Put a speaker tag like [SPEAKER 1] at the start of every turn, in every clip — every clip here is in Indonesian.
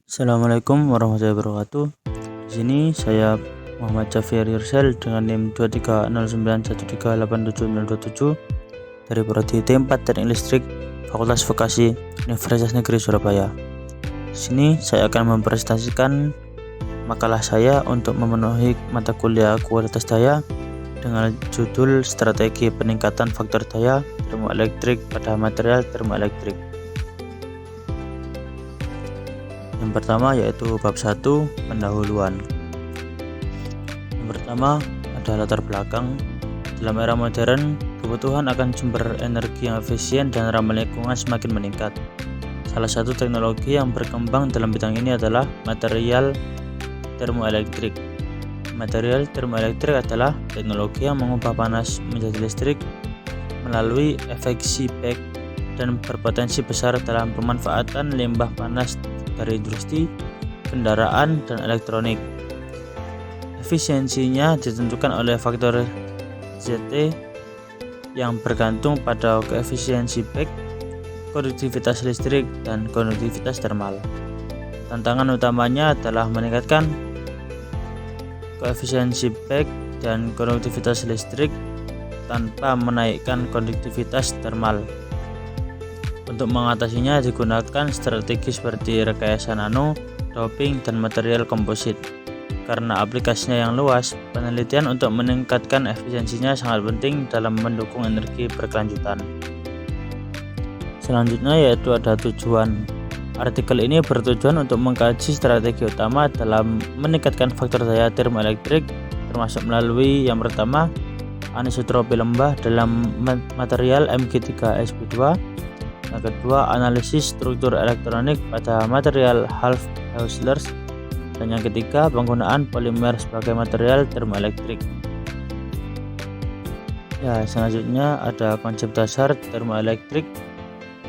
[SPEAKER 1] Assalamualaikum warahmatullahi wabarakatuh. Di sini saya Muhammad Jafir Yursel dengan NIM 2309138727 dari Prodi T4 Teknik Listrik Fakultas Vokasi Universitas Negeri Surabaya. Di sini saya akan mempresentasikan makalah saya untuk memenuhi mata kuliah kualitas daya dengan judul Strategi Peningkatan Faktor Daya Termoelektrik pada Material Termoelektrik. Yang pertama yaitu bab 1, pendahuluan. Yang pertama ada latar belakang. Dalam era modern, kebutuhan akan sumber energi yang efisien dan ramah lingkungan semakin meningkat. Salah satu teknologi yang berkembang dalam bidang ini adalah material termoelektrik. Material termoelektrik adalah teknologi yang mengubah panas menjadi listrik melalui efek Seebeck dan berpotensi besar dalam pemanfaatan limbah panas dari industri, kendaraan, dan elektronik. Efisiensinya ditentukan oleh faktor ZT yang bergantung pada koefisien Seebeck, konduktivitas listrik, dan konduktivitas termal. Tantangan utamanya adalah meningkatkan koefisien Seebeck dan konduktivitas listrik tanpa menaikkan konduktivitas termal. Untuk mengatasinya digunakan strategi seperti rekayasa nano, doping, dan material komposit. Karena aplikasinya yang luas, penelitian untuk meningkatkan efisiensinya sangat penting dalam mendukung energi berkelanjutan. Selanjutnya yaitu ada tujuan. Artikel ini bertujuan untuk mengkaji strategi utama dalam meningkatkan faktor daya termoelektrik, termasuk melalui yang pertama, anisotropi lembah dalam material Mg3sp2. Yang kedua, analisis struktur elektronik pada material Hauff-Haustlers, dan yang ketiga, penggunaan polimer sebagai material termoelektrik. Ya, selanjutnya ada konsep dasar termoelektrik.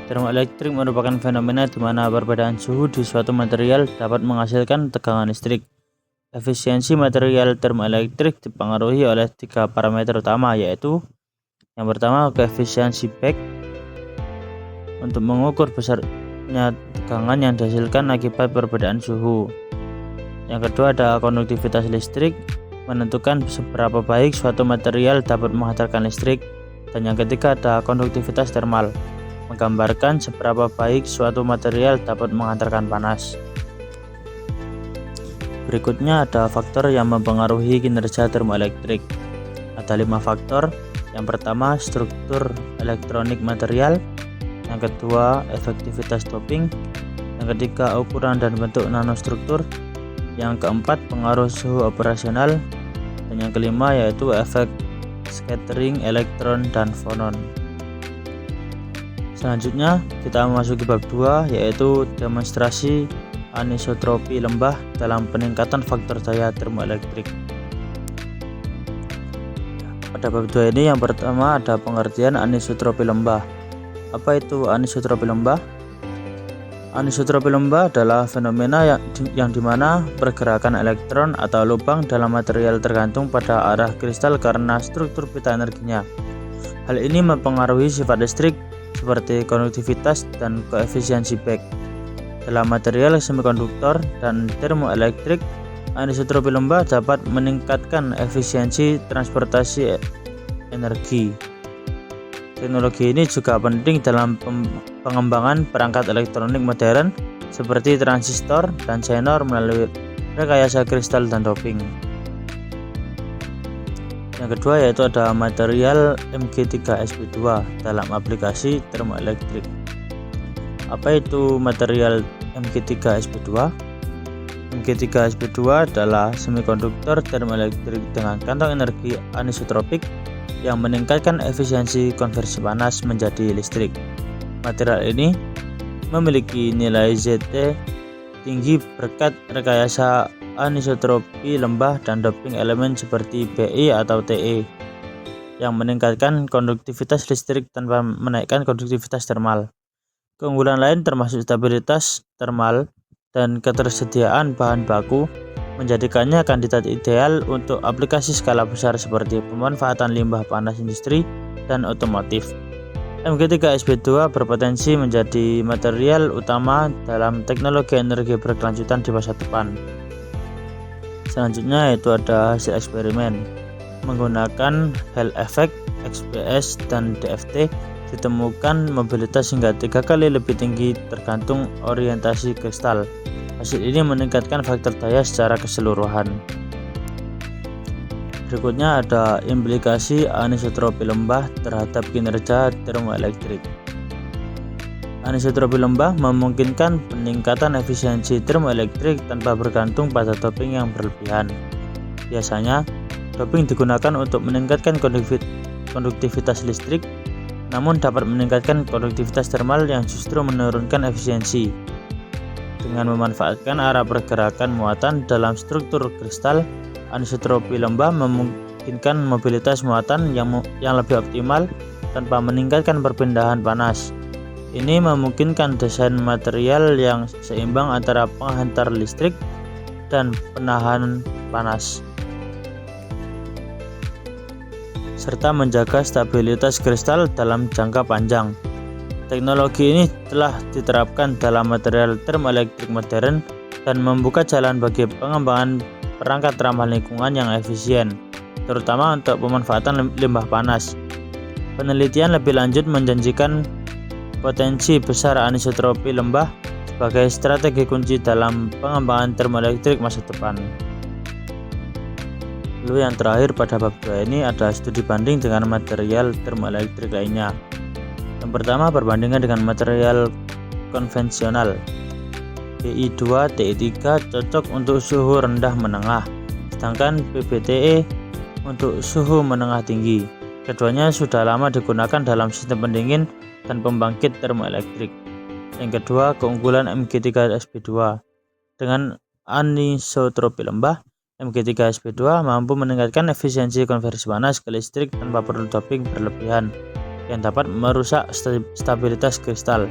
[SPEAKER 1] Termoelektrik merupakan fenomena di mana perbedaan suhu di suatu material dapat menghasilkan tegangan listrik. Efisiensi material termoelektrik dipengaruhi oleh 3 parameter utama, yaitu yang pertama, koefisien Seebeck untuk mengukur besarnya tegangan yang dihasilkan akibat perbedaan suhu. Yang kedua ada konduktivitas listrik, menentukan seberapa baik suatu material dapat menghantarkan listrik. Dan yang ketiga ada konduktivitas termal, menggambarkan seberapa baik suatu material dapat menghantarkan panas. Berikutnya ada faktor yang mempengaruhi kinerja termoelektrik. Ada 5 faktor. Yang pertama, struktur elektronik material. Yang kedua, efektivitas doping. Yang ketiga, ukuran dan bentuk nanostruktur. Yang keempat, pengaruh suhu operasional. Dan yang kelima yaitu efek scattering elektron dan fonon. Selanjutnya kita memasuki bab 2 yaitu demonstrasi anisotropi lembah dalam peningkatan faktor daya termoelektrik. Pada bab 2 ini yang pertama ada pengertian anisotropi lembah. Apa itu anisotropi lembah? Anisotropi lembah adalah fenomena yang dimana pergerakan elektron atau lubang dalam material tergantung pada arah kristal karena struktur pita energinya. Hal ini mempengaruhi sifat listrik seperti konduktivitas dan koefisien Seebeck. Dalam material semikonduktor dan termoelektrik, anisotropi lembah dapat meningkatkan efisiensi transportasi energi. Teknologi ini juga penting dalam pengembangan perangkat elektronik modern seperti transistor dan sensor melalui rekayasa kristal dan doping. Yang kedua yaitu ada material Mg3sp2 dalam aplikasi termoelektrik. Apa itu material Mg3sp2? Mg3sp2 adalah semikonduktor termoelektrik dengan kantong energi anisotropik yang meningkatkan efisiensi konversi panas menjadi listrik. Material ini memiliki nilai ZT tinggi berkat rekayasa anisotropi lembah dan doping elemen seperti Bi atau Te yang meningkatkan konduktivitas listrik tanpa menaikkan konduktivitas termal. Keunggulan lain termasuk stabilitas termal dan ketersediaan bahan baku menjadikannya kandidat ideal untuk aplikasi skala besar seperti pemanfaatan limbah panas industri dan otomotif. Mg3sp2 berpotensi menjadi material utama dalam teknologi energi berkelanjutan di masa depan. Selanjutnya yaitu ada hasil eksperimen. Menggunakan Hall effect, XPS, dan DFT ditemukan mobilitas hingga 3 kali lebih tinggi tergantung orientasi kristal. Hasil ini meningkatkan faktor daya secara keseluruhan. Berikutnya ada implikasi anisotropi lembah terhadap kinerja termoelektrik. Anisotropi lembah memungkinkan peningkatan efisiensi termoelektrik tanpa bergantung pada doping yang berlebihan. Biasanya, doping digunakan untuk meningkatkan konduktivitas listrik, namun dapat meningkatkan konduktivitas termal yang justru menurunkan efisiensi. Dengan memanfaatkan arah pergerakan muatan dalam struktur kristal, anisotropi lembah memungkinkan mobilitas muatan yang lebih optimal tanpa meningkatkan perpindahan panas. Ini memungkinkan desain material yang seimbang antara penghantar listrik dan penahan panas, serta menjaga stabilitas kristal dalam jangka panjang. Teknologi ini telah diterapkan dalam material termoelektrik modern dan membuka jalan bagi pengembangan perangkat ramah lingkungan yang efisien, terutama untuk pemanfaatan limbah panas. Penelitian lebih lanjut menjanjikan potensi besar anisotropi lembah sebagai strategi kunci dalam pengembangan termoelektrik masa depan. Lalu yang terakhir pada bab 2 ini ada studi banding dengan material termoelektrik lainnya. Yang pertama, perbandingan dengan material konvensional. Ti2, Ti3 cocok untuk suhu rendah menengah, sedangkan PBTE untuk suhu menengah tinggi. Keduanya sudah lama digunakan dalam sistem pendingin dan pembangkit termoelektrik. Yang kedua, keunggulan Mg3sp2. Dengan anisotropi lembah, Mg3sp2 mampu meningkatkan efisiensi konversi panas ke listrik tanpa perlu doping berlebihan yang dapat merusak stabilitas kristal.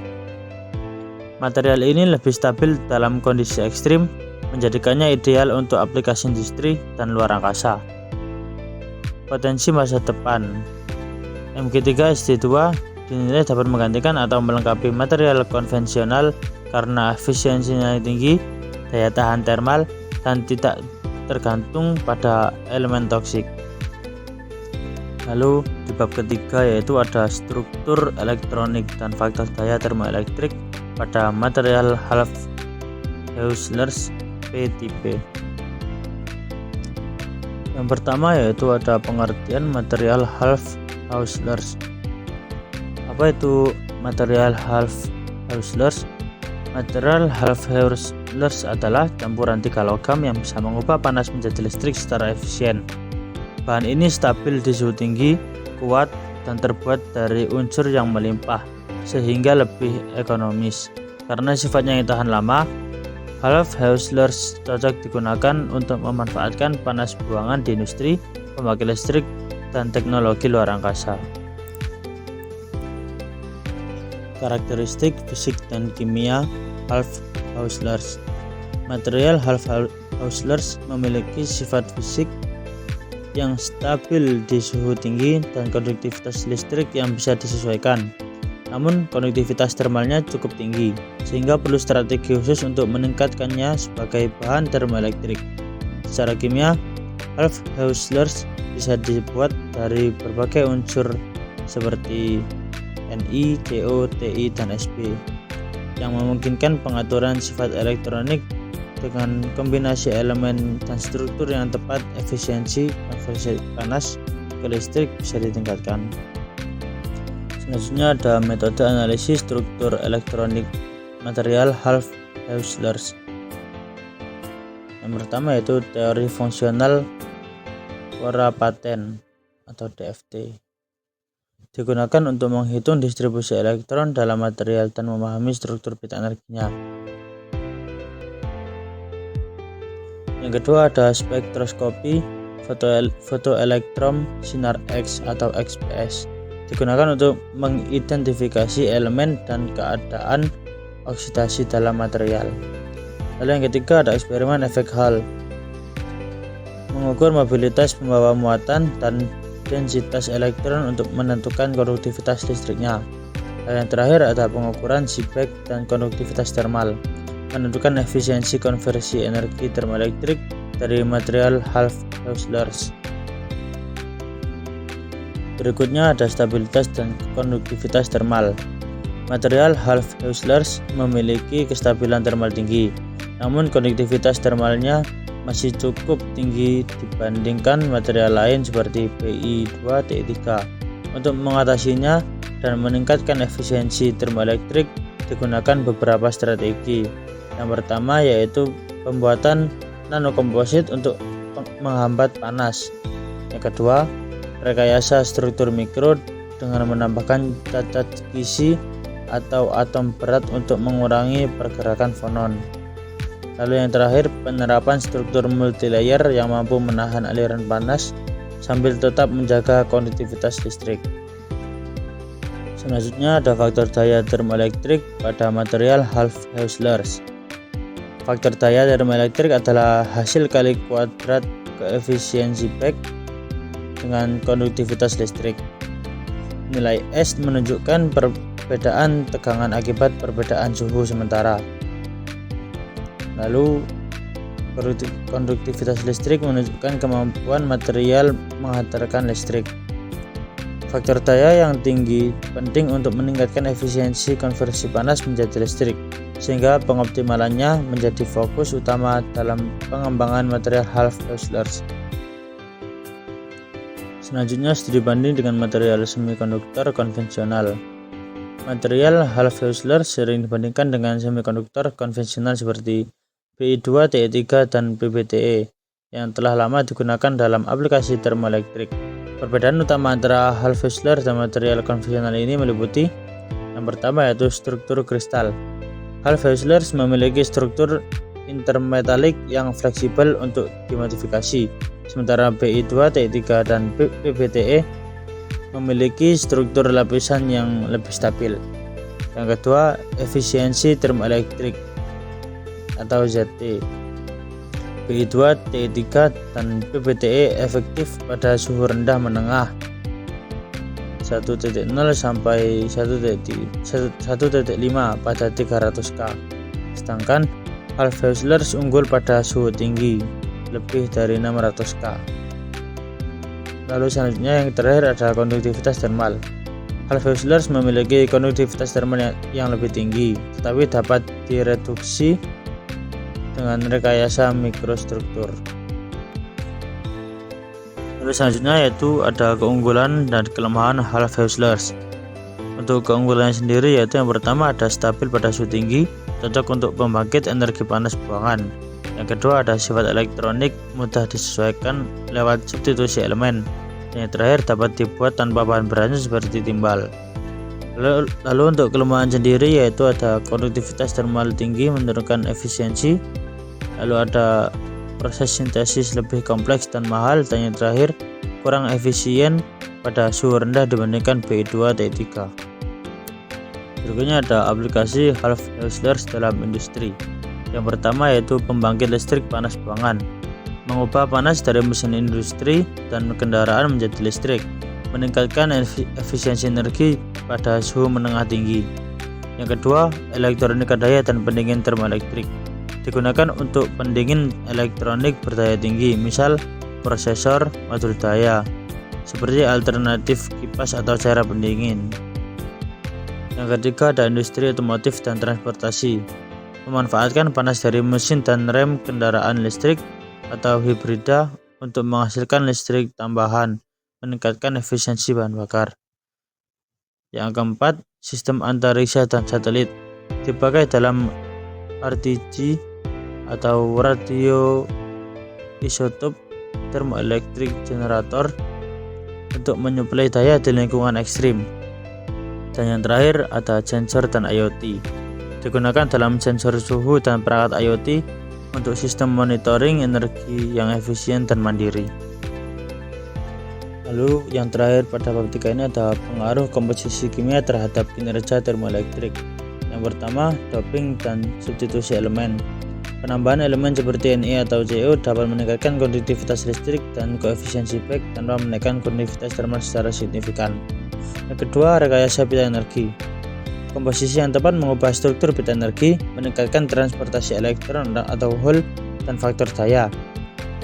[SPEAKER 1] Material ini lebih stabil dalam kondisi ekstrim, menjadikannya ideal untuk aplikasi industri dan luar angkasa. Potensi masa depan. Mg3sp2 dinilai dapat menggantikan atau melengkapi material konvensional karena efisiensinya tinggi, daya tahan termal, dan tidak tergantung pada elemen toksik. Lalu di bab ketiga yaitu ada struktur elektronik dan faktor daya termoelektrik pada material Hall-Heusler P-type. Yang pertama yaitu ada pengertian material Hall-Heusler. Apa itu material Hall-Heusler? Material Hall-Heusler adalah campuran 3 logam yang bisa mengubah panas menjadi listrik secara efisien. Bahan ini stabil di suhu tinggi, kuat, dan terbuat dari unsur yang melimpah, sehingga lebih ekonomis. Karena sifatnya yang tahan lama, Hall-Heusler cocok digunakan untuk memanfaatkan panas buangan di industri, pembangkit listrik, dan teknologi luar angkasa. Karakteristik fisik dan kimia Hall-Heusler. Material Hall-Heusler memiliki sifat fisik yang stabil di suhu tinggi dan konduktivitas listrik yang bisa disesuaikan. Namun konduktivitas termalnya cukup tinggi, sehingga perlu strategi khusus untuk meningkatkannya sebagai bahan termoelektrik. Secara kimia, Hall-Heusler bisa dibuat dari berbagai unsur seperti Ni, Co, Ti, dan Sp, yang memungkinkan pengaturan sifat elektronik dengan kombinasi elemen dan struktur yang tepat. Efisiensi konversi panas ke listrik bisa ditingkatkan. Selanjutnya ada metode analisis struktur elektronik material Hall-Heusler. Yang pertama yaitu teori fungsional Kuorapatan atau DFT. Digunakan untuk menghitung distribusi elektron dalam material dan memahami struktur bit energinya. Yang kedua ada spektroskopi fotoelektron sinar X atau XPS. Digunakan untuk mengidentifikasi elemen dan keadaan oksidasi dalam material. Lalu yang ketiga ada eksperimen efek Hall. Mengukur mobilitas pembawa muatan dan densitas elektron untuk menentukan konduktivitas listriknya. Dan yang terakhir ada pengukuran Seebeck dan konduktivitas termal, menentukan efisiensi konversi energi termoelektrik dari material Hall-Heusler. Berikutnya ada stabilitas dan konduktivitas termal. Material Hall-Heusler memiliki kestabilan termal tinggi, namun konduktivitas termalnya masih cukup tinggi dibandingkan material lain seperti Pi2Ti3. Untuk mengatasinya dan meningkatkan efisiensi termoelektrik digunakan beberapa strategi. Yang pertama yaitu pembuatan nanokomposit untuk menghambat panas. Yang kedua, rekayasa struktur mikro dengan menambahkan cacat gizi atau atom berat untuk mengurangi pergerakan fonon. Lalu yang terakhir, penerapan struktur multilayer yang mampu menahan aliran panas sambil tetap menjaga konduktivitas listrik. Selanjutnya ada faktor daya termoelektrik pada material Hall-Heusler. Faktor daya termoelektrik adalah hasil kali kuadrat koefisien Seebeck dengan konduktivitas listrik. Nilai S menunjukkan perbedaan tegangan akibat perbedaan suhu sementara. Lalu konduktivitas listrik menunjukkan kemampuan material menghantarkan listrik. Faktor daya yang tinggi penting untuk meningkatkan efisiensi konversi panas menjadi listrik, sehingga pengoptimalannya menjadi fokus utama dalam pengembangan material Hall-Heusler. Selanjutnya studi banding dengan material semikonduktor konvensional. Material Hall-Heusler sering dibandingkan dengan semikonduktor konvensional seperti Pi2Ti3 dan PBTE yang telah lama digunakan dalam aplikasi termoelektrik. Perbedaan utama antara Hall-Heusler dan material konvensional ini meliputi: yang pertama yaitu struktur kristal. Hall-Heusler memiliki struktur intermetalik yang fleksibel untuk dimodifikasi, sementara Pi2Ti3 dan PBTE memiliki struktur lapisan yang lebih stabil. Yang kedua, efisiensi termoelektrik atau ZT. Pi2Ti3 dan PBTE efektif pada suhu rendah menengah 1.0 sampai 1.5 pada 300 K, sedangkan Hall-Heusler unggul pada suhu tinggi lebih dari 600 K. Lalu selanjutnya yang terakhir ada konduktivitas termal. Hall-Heusler memiliki konduktivitas termal yang lebih tinggi, tetapi dapat direduksi dengan rekayasa mikrostruktur. Lalu selanjutnya yaitu ada keunggulan dan kelemahan Hall-Heusler. Untuk keunggulannya sendiri yaitu yang pertama ada stabil pada suhu tinggi, cocok untuk pembangkit energi panas buangan. Yang kedua ada sifat elektronik, mudah disesuaikan lewat substitusi elemen. Dan yang terakhir dapat dibuat tanpa bahan beracun seperti timbal. Lalu untuk kelemahan sendiri yaitu ada konduktivitas termal tinggi menurunkan efisiensi, lalu ada proses sintesis lebih kompleks dan mahal, dan yang terakhir kurang efisien pada suhu rendah dibandingkan Pi2Ti3. Berikutnya ada aplikasi Hall-Heusler dalam industri. Yang pertama yaitu pembangkit listrik panas buangan, mengubah panas dari mesin industri dan kendaraan menjadi listrik, meningkatkan efisiensi energi pada suhu menengah tinggi. Yang kedua, elektronika daya dan pendingin termoelektrik, digunakan untuk pendingin elektronik berdaya tinggi, misal prosesor, modul daya, seperti alternatif kipas atau cairan pendingin. Yang ketiga ada industri otomotif dan transportasi, memanfaatkan panas dari mesin dan rem kendaraan listrik atau hibrida untuk menghasilkan listrik tambahan, meningkatkan efisiensi bahan bakar. Yang keempat, sistem antariksa dan satelit, dipakai dalam RTG atau radio isotop thermoelectric generator untuk menyuplai daya di lingkungan ekstrim. Dan yang terakhir ada sensor dan IoT, digunakan dalam sensor suhu dan perangkat IoT untuk sistem monitoring energi yang efisien dan mandiri. Lalu yang terakhir pada bab 3 ini ada pengaruh komposisi kimia terhadap kinerja termoelektrik. Yang pertama, doping dan substitusi elemen. Penambahan elemen seperti Ni atau Co dapat meningkatkan konduktivitas listrik dan koefisien Seebeck tanpa menaikkan konduktivitas termal secara signifikan. Yang kedua, rekayasa pita energi. Komposisi yang tepat mengubah struktur bit energi, meningkatkan transportasi elektron atau Hall, dan faktor daya.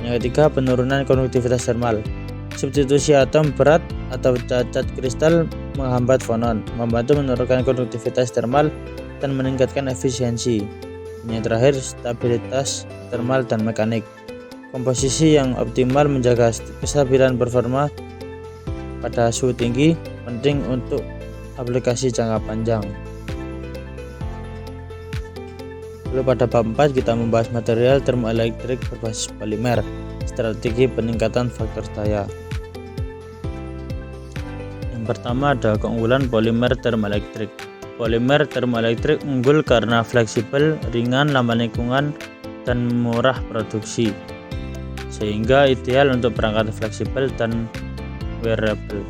[SPEAKER 1] Yang ketiga, penurunan konduktivitas termal. Substitusi atom berat atau cacat kristal menghambat fonon, membantu menurunkan konduktivitas termal dan meningkatkan efisiensi. Yang terakhir, stabilitas termal dan mekanik. Komposisi yang optimal menjaga kestabilan performa pada suhu tinggi, penting untuk aplikasi jangka panjang. Lalu pada bab 4 kita membahas material termoelektrik berbasis polimer, strategi peningkatan faktor daya. Yang pertama ada keunggulan polimer termoelektrik. Polimer termoelektrik unggul karena fleksibel, ringan, ramah lingkungan, dan murah produksi, sehingga ideal untuk perangkat fleksibel dan wearable.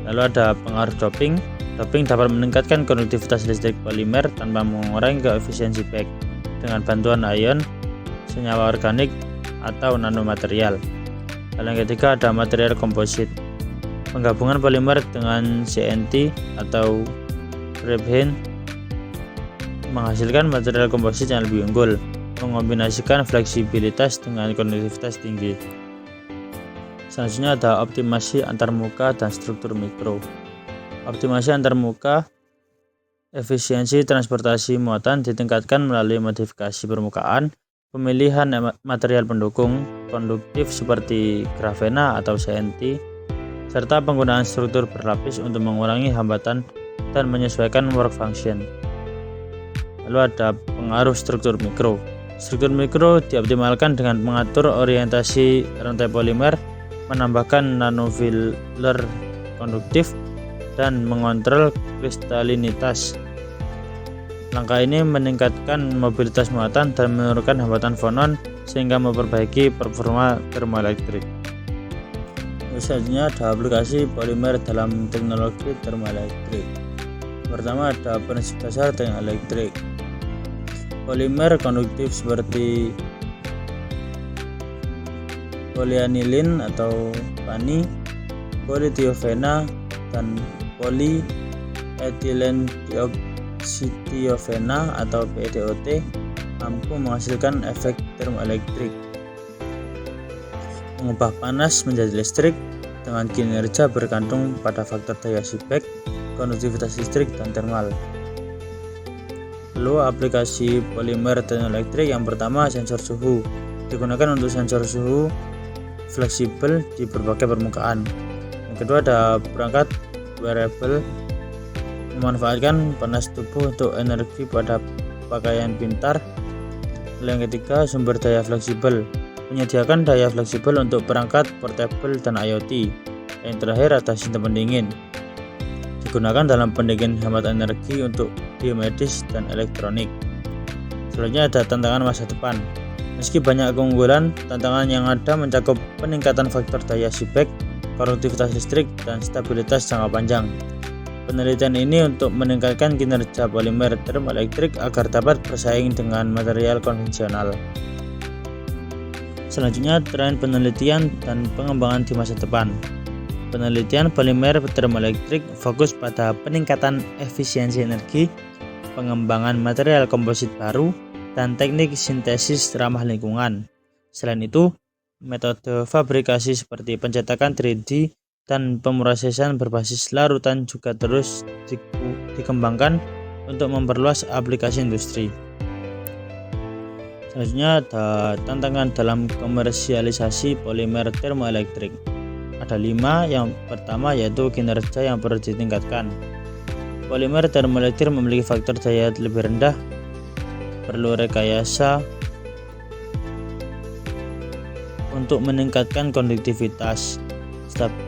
[SPEAKER 1] Lalu ada pengaruh doping. Doping dapat meningkatkan konduktivitas listrik polimer tanpa mengurangi koefisiensi Beck dengan bantuan ion, senyawa organik, atau nanomaterial. Lalu yang ketiga ada material komposit. Penggabungan polimer dengan CNT atau graphene menghasilkan material komposit yang lebih unggul, mengombinasikan fleksibilitas dengan konduktivitas tinggi. Selanjutnya ada optimasi antarmuka dan struktur mikro. Optimasi antarmuka, efisiensi transportasi muatan ditingkatkan melalui modifikasi permukaan, pemilihan material pendukung konduktif seperti grafena atau CNT, serta penggunaan struktur berlapis untuk mengurangi hambatan dan menyesuaikan work function. Lalu ada pengaruh struktur mikro. Struktur mikro dioptimalkan dengan mengatur orientasi rantai polimer, menambahkan nanofiller konduktif, dan mengontrol kristalinitas. Langkah ini meningkatkan mobilitas muatan dan menurunkan hambatan fonon sehingga memperbaiki performa termoelektrik. Selanjutnya ada aplikasi polimer dalam teknologi termoelektrik. Pertama ada prinsip dasar termoelektrik. Polimer konduktif seperti polyanilin atau PANI, politiofena, dan polyethylene-dioxytiofena atau PEDOT mampu menghasilkan efek termoelektrik, mengubah panas menjadi listrik dengan kinerja bergantung pada faktor daya Seebeck, konduktivitas listrik, dan thermal. Lalu aplikasi polimer termoelektrik yang pertama sensor suhu. Digunakan untuk sensor suhu fleksibel di berbagai permukaan. Yang kedua ada perangkat wearable, memanfaatkan panas tubuh untuk energi pada pakaian pintar. Yang ketiga sumber daya fleksibel, menyediakan daya fleksibel untuk perangkat portable dan IoT. Yang terakhir ada sistem pendingin, digunakan dalam pendingin hemat energi untuk biomedis dan elektronik. Selanjutnya ada tantangan masa depan. Meski banyak keunggulan, tantangan yang ada mencakup peningkatan faktor daya Seebeck, konduktivitas listrik, dan stabilitas jangka panjang. Penelitian ini untuk meningkatkan kinerja polimer termoelektrik agar dapat bersaing dengan material konvensional. Selanjutnya, tren penelitian dan pengembangan di masa depan. Penelitian polimer termoelektrik fokus pada peningkatan efisiensi energi, pengembangan material komposit baru, dan teknik sintesis ramah lingkungan. Selain itu, metode fabrikasi seperti pencetakan 3D dan pemrosesan berbasis larutan juga terus dikembangkan untuk memperluas aplikasi industri. Selanjutnya ada tantangan dalam komersialisasi polimer termoelektrik. Ada 5. Yang pertama yaitu kinerja yang perlu ditingkatkan. Polimer termoelektrik memiliki faktor daya lebih rendah, perlu rekayasa untuk meningkatkan konduktivitas.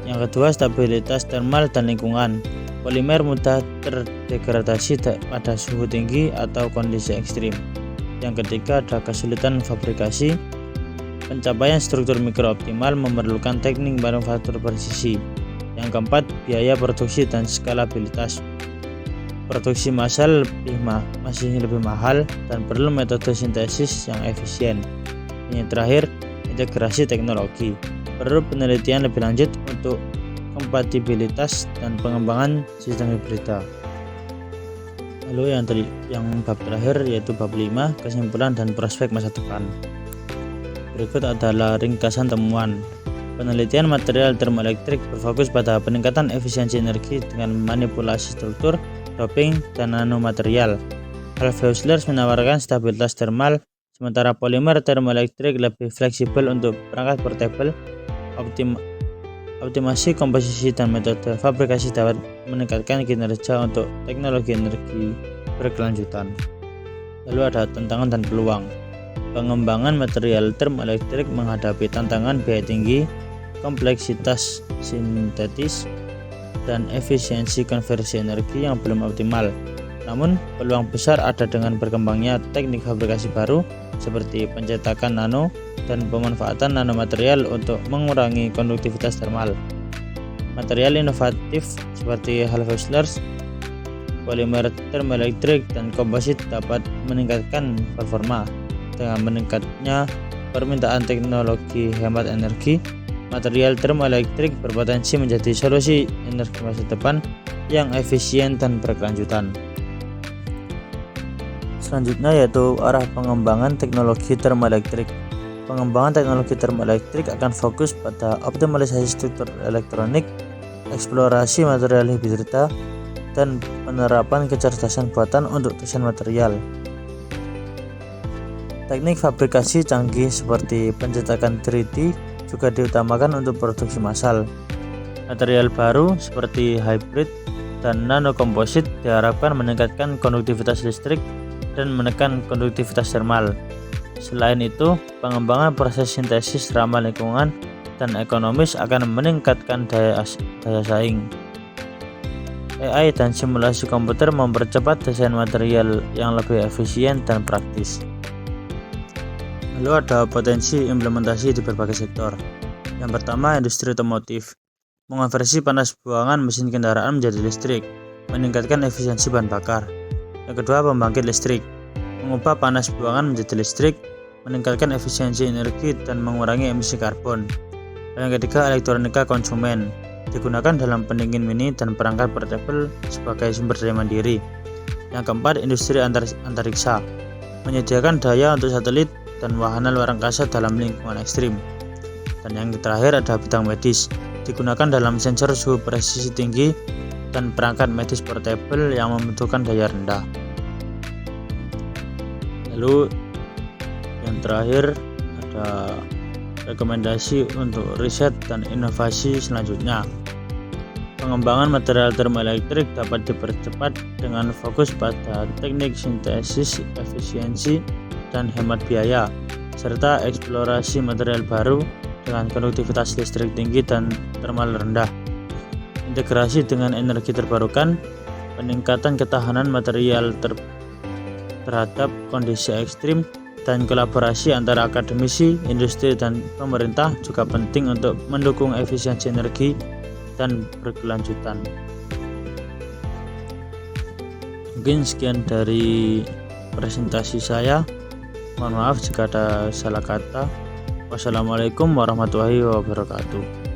[SPEAKER 1] Yang kedua, stabilitas thermal dan lingkungan. Polimer mudah terdegradasi pada suhu tinggi atau kondisi ekstrim. Yang ketiga, ada kesulitan fabrikasi. Pencapaian struktur mikro optimal memerlukan teknik manufaktur presisi. Yang keempat, biaya produksi dan skalabilitas. Produksi massal masih lebih mahal dan perlu metode sintesis yang efisien. Yang terakhir, integrasi teknologi. Perlu penelitian lebih lanjut untuk kompatibilitas dan pengembangan sistem hibrida. Lalu yang bab terakhir yaitu bab 5, kesimpulan dan prospek masa depan. Berikut adalah ringkasan temuan. Penelitian material termoelektrik berfokus pada peningkatan efisiensi energi dengan manipulasi struktur, doping, dan nanomaterial. Alpha-Wessler menawarkan stabilitas termal, sementara polimer termoelektrik lebih fleksibel untuk perangkat portable. Optimasi komposisi dan metode fabrikasi dapat meningkatkan kinerja untuk teknologi energi berkelanjutan. Lalu ada tantangan dan peluang. Pengembangan material termoelektrik menghadapi tantangan biaya tinggi, kompleksitas sintetis, dan efisiensi konversi energi yang belum optimal. Namun, peluang besar ada dengan berkembangnya teknik fabrikasi baru seperti pencetakan nano dan pemanfaatan nanomaterial untuk mengurangi konduktivitas termal. Material inovatif seperti Alpha-Wessler, polimer termoelektrik, dan komposit dapat meningkatkan performa. Dengan meningkatnya permintaan teknologi hemat energi, material termoelektrik berpotensi menjadi solusi energi masa depan yang efisien dan berkelanjutan. Selanjutnya yaitu arah pengembangan teknologi termoelektrik. Pengembangan teknologi termoelektrik akan fokus pada optimalisasi struktur elektronik, eksplorasi material hibrida, dan penerapan kecerdasan buatan untuk desain material. Teknik fabrikasi canggih seperti pencetakan 3D juga diutamakan untuk produksi massal. Material baru seperti hybrid dan nanokomposit diharapkan meningkatkan konduktivitas listrik dan menekan konduktivitas termal. Selain itu, pengembangan proses sintesis ramah lingkungan dan ekonomis akan meningkatkan daya saing. AI dan simulasi komputer mempercepat desain material yang lebih efisien dan praktis. Lalu ada potensi implementasi di berbagai sektor. Yang pertama, industri otomotif. Mengonversi panas buangan mesin kendaraan menjadi listrik, meningkatkan efisiensi bahan bakar. Yang kedua, pembangkit listrik. Mengubah panas buangan menjadi listrik, meningkatkan efisiensi energi dan mengurangi emisi karbon. Yang ketiga, elektronika konsumen. Digunakan dalam pendingin mini dan perangkat portable sebagai sumber daya mandiri. Yang keempat, industri antariksa. Menyediakan daya untuk satelit dan wahana luar angkasa dalam lingkungan ekstrim. Dan yang terakhir ada bidang medis. Digunakan dalam sensor suhu presisi tinggi dan perangkat medis portable yang membutuhkan daya rendah. Lalu yang terakhir ada rekomendasi untuk riset dan inovasi selanjutnya. Pengembangan material termoelektrik dapat dipercepat dengan fokus pada teknik sintesis, efisiensi, dan hemat biaya, serta eksplorasi material baru dengan konduktivitas listrik tinggi dan termal rendah. Integrasi dengan energi terbarukan, peningkatan ketahanan material terhadap kondisi ekstrim, dan kolaborasi antara akademisi, industri, dan pemerintah juga penting untuk mendukung efisiensi energi dan berkelanjutan. Mungkin sekian dari presentasi saya. Mohon maaf jika ada salah kata. Wassalamualaikum warahmatullahi wabarakatuh.